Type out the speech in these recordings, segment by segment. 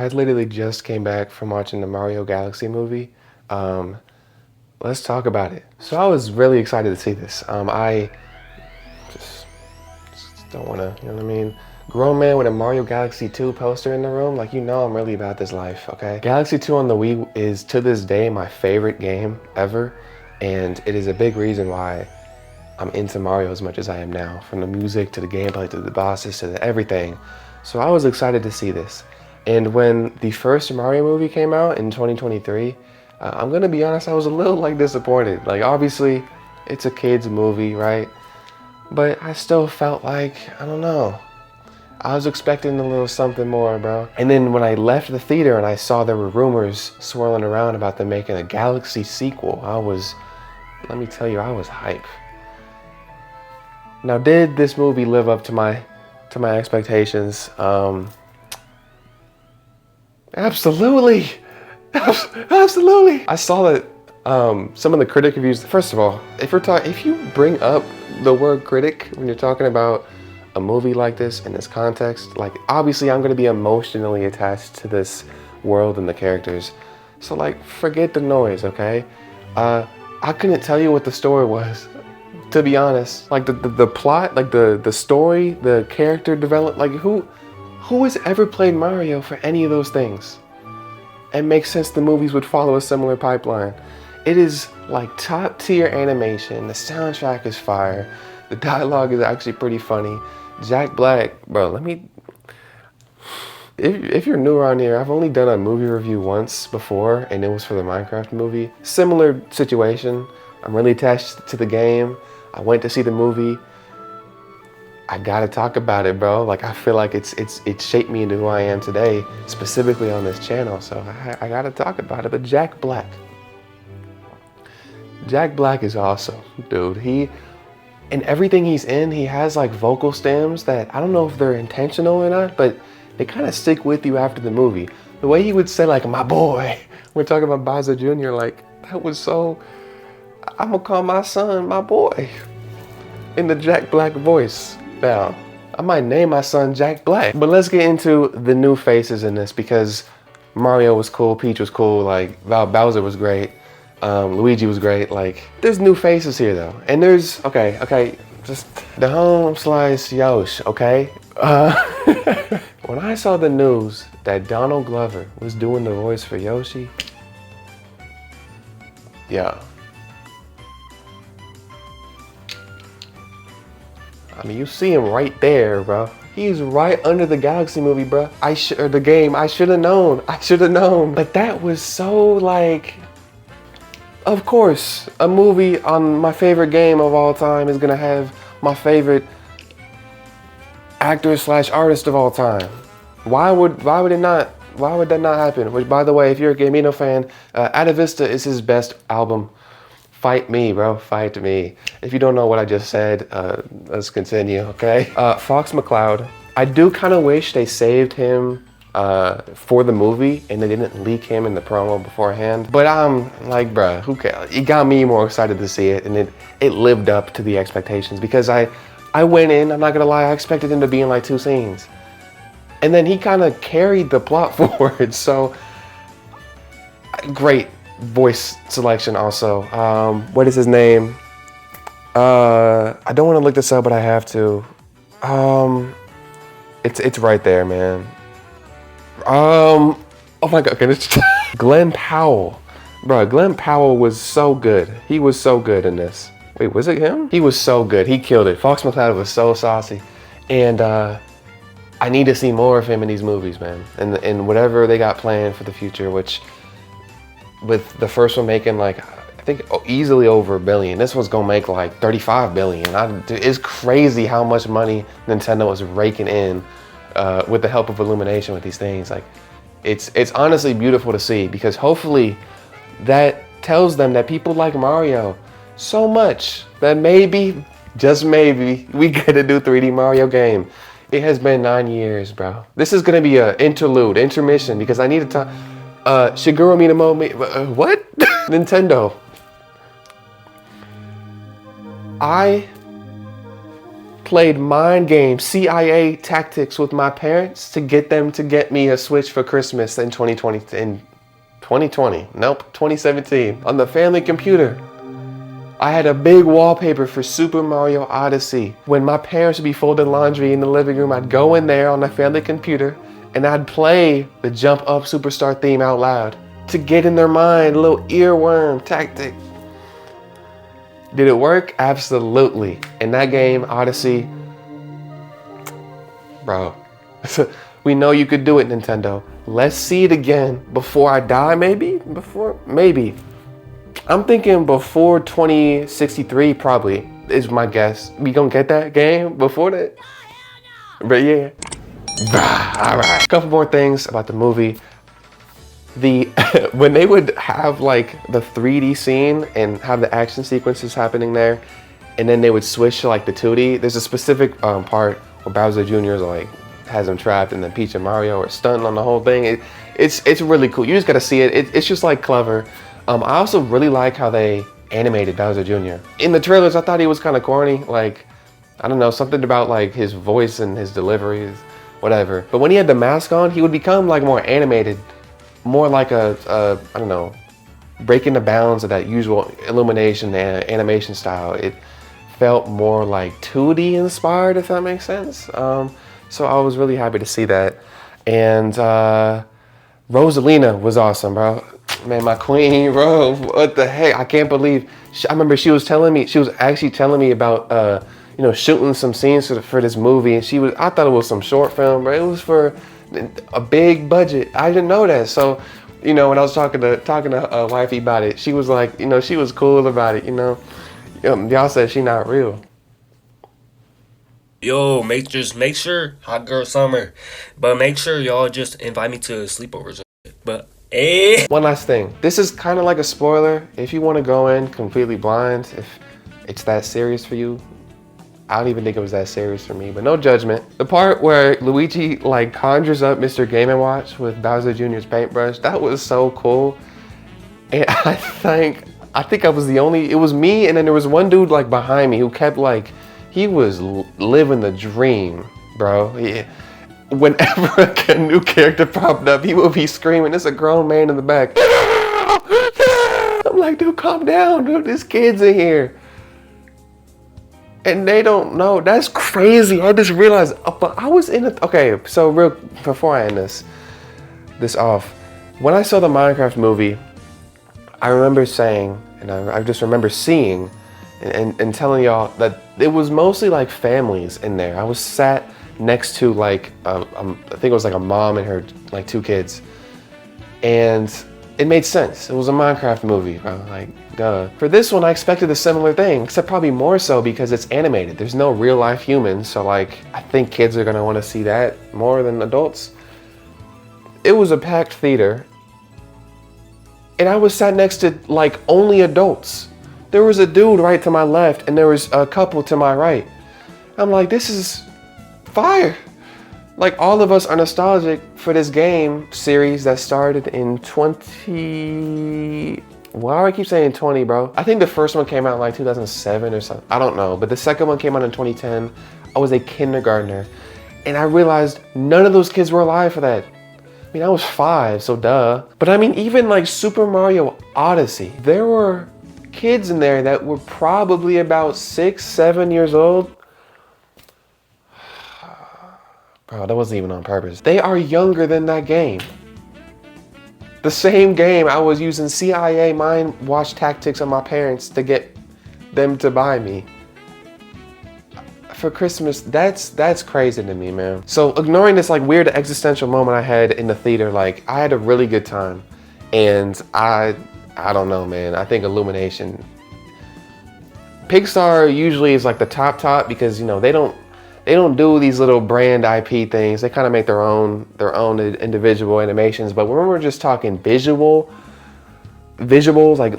I literally just came back from watching the Mario Galaxy movie. Um, let's talk about it. So I was really excited to see this. I just, just don't want to, you know what I mean? Grown man with a Mario Galaxy 2 poster in the room, like, you know I'm really about this life, okay? Galaxy 2 on the Wii is, to this day, my favorite game ever, and it is a big reason why I'm into Mario as much as I am now, from the music to the gameplay to the bosses to everything. So I was excited to see this. And when the first Mario movie came out in 2023, I'm gonna be honest, I was a little like disappointed. Like, obviously it's a kid's movie, right? But I still felt like, I don't know, I was expecting a little something more, bro. And then when I left the theater and I saw there were rumors swirling around about them making a Galaxy sequel, let me tell you, I was hype. Now, did this movie live up to my expectations? Absolutely. Absolutely. I saw that some of the critic reviews. First of all, if you bring up the word critic when you're talking about a movie like this in this context, like, obviously I'm going to be emotionally attached to this world and the characters. So, like, forget the noise, okay? I couldn't tell you what the story was, to be honest. Like, the plot, like the story, the character development, like, who has ever played Mario for any of those things? It makes sense the movies would follow a similar pipeline. It is like top tier animation. The soundtrack is fire. The dialogue is actually pretty funny. Jack Black, bro, if you're new around here, I've only done a movie review once before, and it was for the Minecraft movie. Similar situation. I'm really attached to the game. I went to see the movie. I gotta talk about it, bro. Like, I feel like it shaped me into who I am today, specifically on this channel. So I gotta talk about it. But Jack Black is awesome, dude. In everything he's in, he has like vocal stems that I don't know if they're intentional or not, but they kind of stick with you after the movie. The way he would say, like, my boy, we're talking about Bowser Jr., like, that was so, I'm gonna call my son my boy in the Jack Black voice. Now, I might name my son Jack Black. But let's get into the new faces in this, because Mario was cool, Peach was cool, like, Bowser was great, Luigi was great. Like, there's new faces here though. And there's, okay, just the home slice Yosh, okay? When I saw the news that Donald Glover was doing the voice for Yoshi, yeah. I mean, you see him right there, bro. He's right under the Galaxy movie, bro. Or the game. I should have known. But that was so, like, of course, a movie on my favorite game of all time is gonna have my favorite actor / artist of all time. Why would that not happen? Which, by the way, if you're a Gambino fan, Atavista is his best album. Fight me, bro. Fight me. If you don't know what I just said, let's continue, okay? Fox McCloud. I do kind of wish they saved him for the movie and they didn't leak him in the promo beforehand. But I'm like, bruh, who cares? It got me more excited to see it, and it lived up to the expectations, because I went in, I'm not gonna lie, I expected him to be in like 2 scenes. And then he kind of carried the plot forward, so great voice selection also. What is his name? I don't want to look this up, but I have to. It's right there, man. Oh my god, okay, Glenn Powell. Bro, Glenn Powell was so good. He was so good in this. Wait, was it him? He was so good. He killed it. Fox McCloud was so saucy. And I need to see more of him in these movies, man. And whatever they got planned for the future, which, with the first one making like, I think easily over $1 billion. This one's gonna make like 35 billion. It's crazy how much money Nintendo is raking in with the help of Illumination with these things. Like, it's honestly beautiful to see, because hopefully that tells them that people like Mario so much that maybe, just maybe, we get a new 3D Mario game. It has been 9 years, bro. This is gonna be an intermission, because I need to talk. Shigeru Miyamoto, what? Nintendo. played mind games, CIA tactics with my parents to get them to get me a Switch for Christmas in 2020. Nope, 2017 on the family computer. I had a big wallpaper for Super Mario Odyssey. When my parents would be folding laundry in the living room, I'd go in there on the family computer and I'd play the Jump Up Superstar theme out loud to get in their mind, a little earworm tactic. Did it work? Absolutely. In that game, Odyssey, bro, we know you could do it, Nintendo. Let's see it again before I die, maybe? Maybe. I'm thinking before 2063 probably is my guess. We gonna get that game before that? But yeah. All right. A couple more things about the movie. When they would have like the 3D scene and have the action sequences happening there, and then they would switch to like the 2D. There's a specific part where Bowser Jr. is like has them trapped, and then Peach and Mario are stunting on the whole thing. It's really cool. You just gotta see it. It's just like clever. I also really like how they animated Bowser Jr. In the trailers, I thought he was kind of corny. Like, I don't know, something about like his voice and his deliveries, whatever. But when he had the mask on, he would become like more animated, more like a I don't know, breaking the bounds of that usual Illumination and animation style. It felt more like 2D inspired, if that makes sense. So I was really happy to see that. And Rosalina was awesome, bro. Man, my queen, bro, what the heck? I can't believe, I remember she was actually telling me about, you know, shooting some scenes for this movie. And I thought it was some short film, but it was for a big budget. I didn't know that. So, you know, when I was talking to wifey about it, she was like, you know, she was cool about it, you know. Y'all said she not real. Yo, make sure, hot girl summer, but make sure y'all just invite me to sleepovers. But one last thing. This is kind of like a spoiler. If you want to go in completely blind, if it's that serious for you, I don't even think it was that serious for me, but no judgment. The part where Luigi like conjures up Mr. Game & Watch with Bowser Jr.'s paintbrush, that was so cool. And I think I was the only, it was me, and then there was one dude like behind me who kept like, he was living the dream, bro. Whenever a new character popped up, he would be screaming. There's a grown man in the back. I'm like, dude, calm down, dude. There's kids in here. And they don't know. That's crazy. I just realized, but I was in it. Okay, so before I end this off, when I saw the Minecraft movie, I remember saying, and I just remember seeing and telling y'all that it was mostly like families in there. I was sat next to like, I think it was like a mom and her like 2 kids. And it made sense. It was a Minecraft movie, bro. Like, duh. For this one, I expected a similar thing, except probably more so because it's animated. There's no real life humans, so like, I think kids are gonna wanna see that more than adults. It was a packed theater, and I was sat next to like only adults. There was a dude right to my left, and there was a couple to my right. I'm like, this is fire. Like, all of us are nostalgic for this game series that started in why do I keep saying 20, bro? I think the first one came out in like 2007 or something. I don't know, but the second one came out in 2010. I was a kindergartner, and I realized none of those kids were alive for that. I mean, I was 5, so duh. But I mean, even like Super Mario Odyssey, there were kids in there that were probably about 6, 7 years old. Bro, that wasn't even on purpose. They are younger than that game. The same game I was using CIA mind watch tactics on my parents to get them to buy me for Christmas. That's crazy to me, man. So ignoring this like weird existential moment I had in the theater, like I had a really good time. And I don't know, man. I think Illumination, Pixar usually is like the top because, you know, they don't do these little brand IP things. They kind of make their own individual animations. But when we're just talking visuals,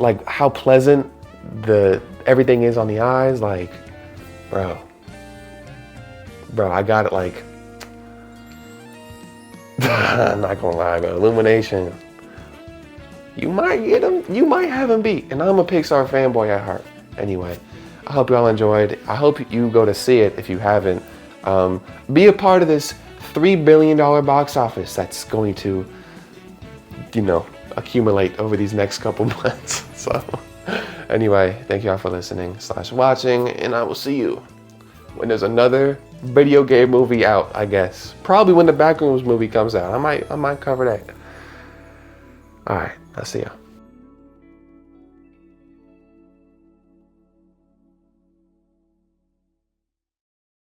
like how pleasant everything is on the eyes, like, bro, I got it. Like, I'm not gonna lie, bro. Illumination, you might get them, you might have them beat. And I'm a Pixar fanboy at heart. Anyway, I hope y'all enjoyed. I hope you go to see it if you haven't. Be a part of this $3 billion box office that's going to, you know, accumulate over these next couple months. So anyway, thank y'all for listening / watching, and I will see you when there's another video game movie out, I guess. Probably when the Backrooms movie comes out. I might cover that. All right, I'll see ya.